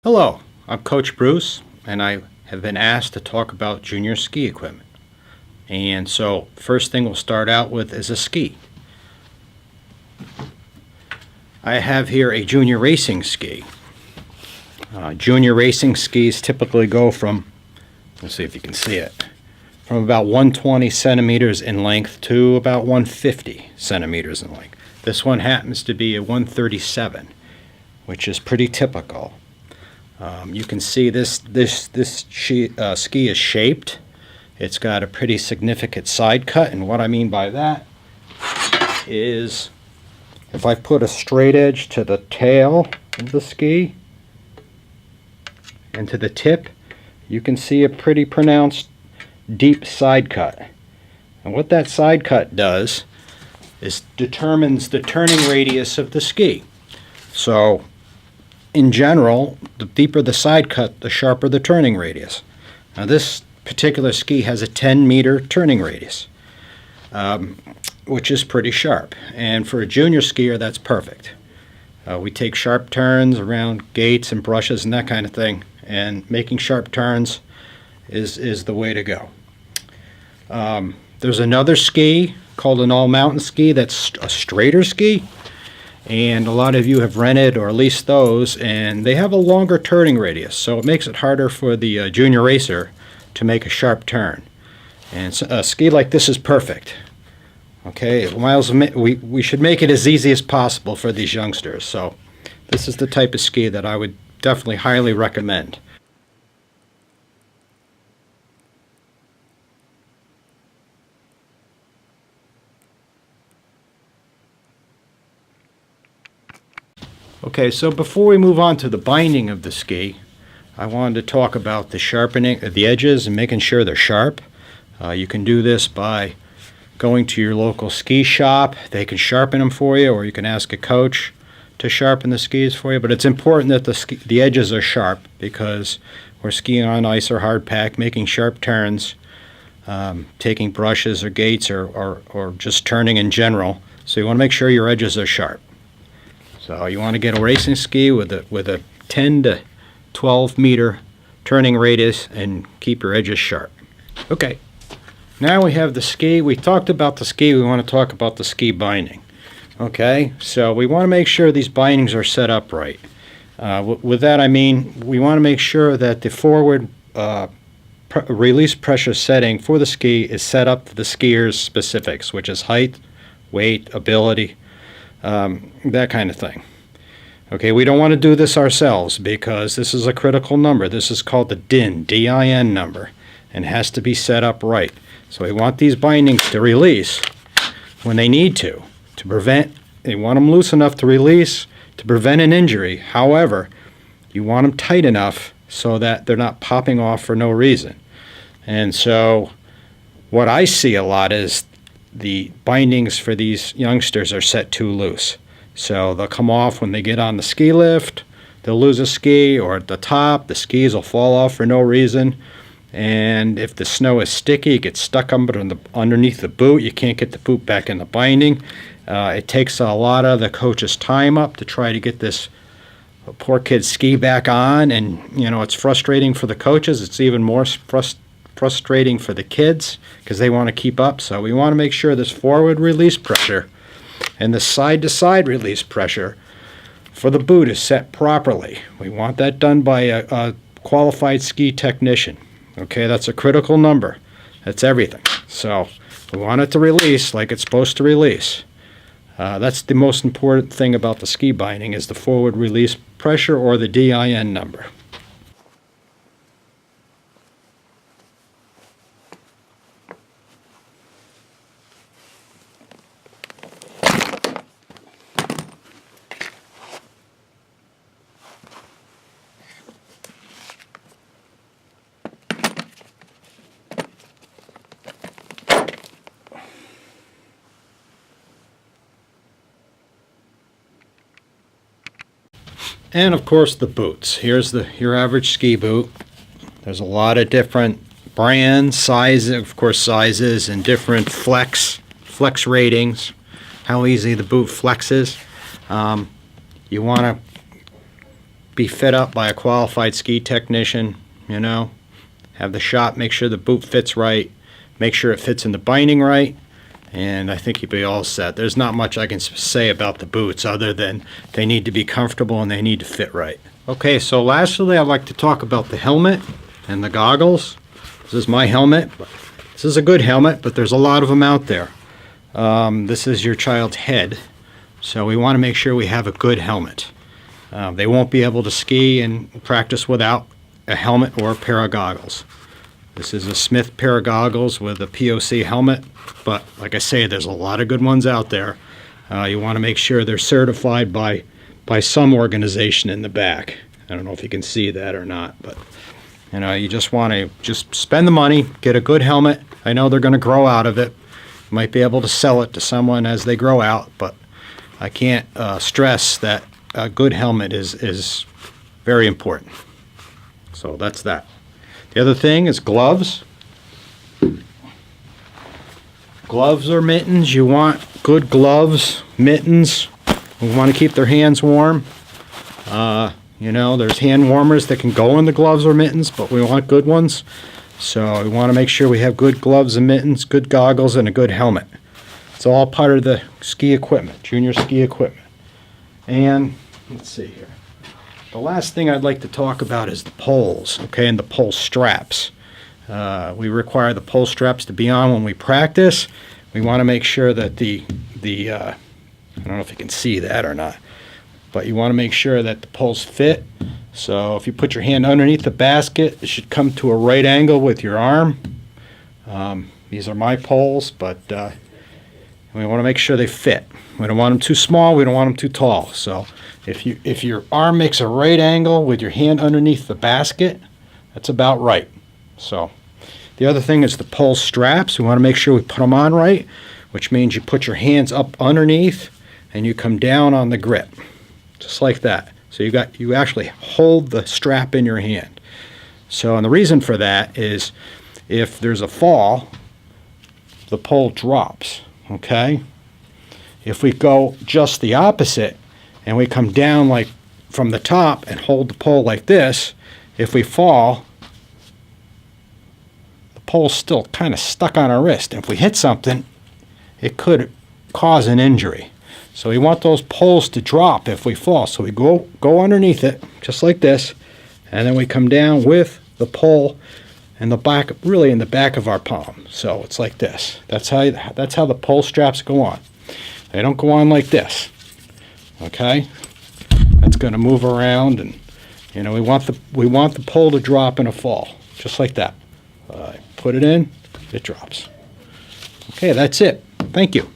Hello, I'm Coach Bruce, and I have been asked to talk about junior ski equipment. And so, first thing we'll start out with is a ski. I have here a junior racing ski. Junior racing skis typically go from, let's see if you can see it, from about 120 centimeters in length to about 150 centimeters in length. This one happens to be a 137, which is pretty typical. You can see this ski is shaped. It's got a pretty significant side cut, and what I mean by that is if I put a straight edge to the tail of the ski and to the tip, you can see a pretty pronounced deep side cut. And what that side cut does is determines the turning radius of the ski. So in general, the deeper the side cut, the sharper the turning radius. Now this particular ski has a 10-meter turning radius, which is pretty sharp. And for a junior skier, that's perfect. We take sharp turns around gates and brushes and that kind of thing, and making sharp turns is the way to go. There's another ski called an all-mountain ski that's a straighter ski. And a lot of you have rented or leased those, and they have a longer turning radius, so it makes it harder for the junior racer to make a sharp turn. And so a ski like this is perfect. Okay, we should make it as easy as possible for these youngsters. So this is the type of ski that I would definitely highly recommend. Okay, so before we move on to the binding of the ski, I wanted to talk about the sharpening of the edges and making sure they're sharp. You can do this by going to your local ski shop. They can sharpen them for you, or you can ask a coach to sharpen the skis for you. But it's important that the edges are sharp, because we're skiing on ice or hard pack, making sharp turns, taking brushes or gates or just turning in general. So you want to make sure your edges are sharp. So you want to get a racing ski with a 10 to 12 meter turning radius and keep your edges sharp. Okay, now we have the ski. We talked about the ski. We want to talk about the ski binding. Okay, so we want to make sure these bindings are set up right. With that I mean we want to make sure that the forward release pressure setting for the ski is set up to the skier's specifics, which is height, weight, ability, that kind of thing. Okay, we don't want to do this ourselves because this is a critical number. This is called the DIN number, and has to be set up right. So we want these bindings to release when they need to prevent, you want them loose enough to release to prevent an injury. However, you want them tight enough so that they're not popping off for no reason. And so what I see a lot is the bindings for these youngsters are set too loose. So they'll come off when they get on the ski lift, they'll lose a ski, or at the top, the skis will fall off for no reason. And if the snow is sticky, it gets stuck underneath the boot. You can't get the boot back in the binding. It takes a lot of the coach's time up to try to get this poor kid's ski back on, and it's frustrating for the coaches. It's even more frustrating for the kids because they want to keep up. So we want to make sure this forward release pressure and the side-to-side release pressure for the boot is set properly. We want that done by a qualified ski technician. Okay, that's a critical number. That's everything. So we want it to release like it's supposed to release. That's the most important thing about the ski binding, is the forward release pressure, or the DIN number. And of course the boots. Here's your average ski boot. There's a lot of different brands, sizes, of course sizes, and different flex ratings, how easy the boot flexes. You want to be fit up by a qualified ski technician, you know. Have the shop make sure the boot fits right, make sure it fits in the binding right, and I think you'll be all set. There's not much I can say about the boots other than they need to be comfortable and they need to fit right. Okay, so lastly, I'd like to talk about the helmet and the goggles. This is my helmet. This is a good helmet, but there's a lot of them out there. This is your child's head, so we want to make sure we have a good helmet. They won't be able to ski and practice without a helmet or a pair of goggles. This is a Smith pair of goggles with a POC helmet, but like I say, there's a lot of good ones out there. You want to make sure they're certified by some organization in the back. I don't know if you can see that or not, but you know, you just want to spend the money, get a good helmet. I know they're going to grow out of it. You might be able to sell it to someone as they grow out, but I can't stress that a good helmet is very important. So that's that. The other thing is gloves. Gloves or mittens. You want good gloves, mittens. We want to keep their hands warm. You know, there's hand warmers that can go in the gloves or mittens, but we want good ones. So we want to make sure we have good gloves and mittens, good goggles, and a good helmet. It's all part of the ski equipment, junior ski equipment. And let's see here. The last thing I'd like to talk about is the poles, okay, and the pole straps. We require the pole straps to be on when we practice. We want to make sure that I don't know if you can see that or not, but you want to make sure that the poles fit. So if you put your hand underneath the basket, it should come to a right angle with your arm. These are my poles, but we want to make sure they fit. We don't want them too small, we don't want them too tall. So if your arm makes a right angle with your hand underneath the basket, that's about right. So the other thing is the pole straps. We want to make sure we put them on right, which means you put your hands up underneath and you come down on the grip, just like that. So you actually hold the strap in your hand. So, and the reason for that is if there's a fall, the pole drops, okay? If we go just the opposite and we come down like from the top and hold the pole like this, if we fall, the pole's still kind of stuck on our wrist. If we hit something, it could cause an injury. So we want those poles to drop if we fall. So we go underneath it, just like this, and then we come down with the pole in the back, really in the back of our palm. So it's like this. That's how the pole straps go on. They don't go on like this. Okay? That's going to move around, and you know we want the pole to drop in a fall, just like that. Put it in, it drops. Okay, that's it. Thank you.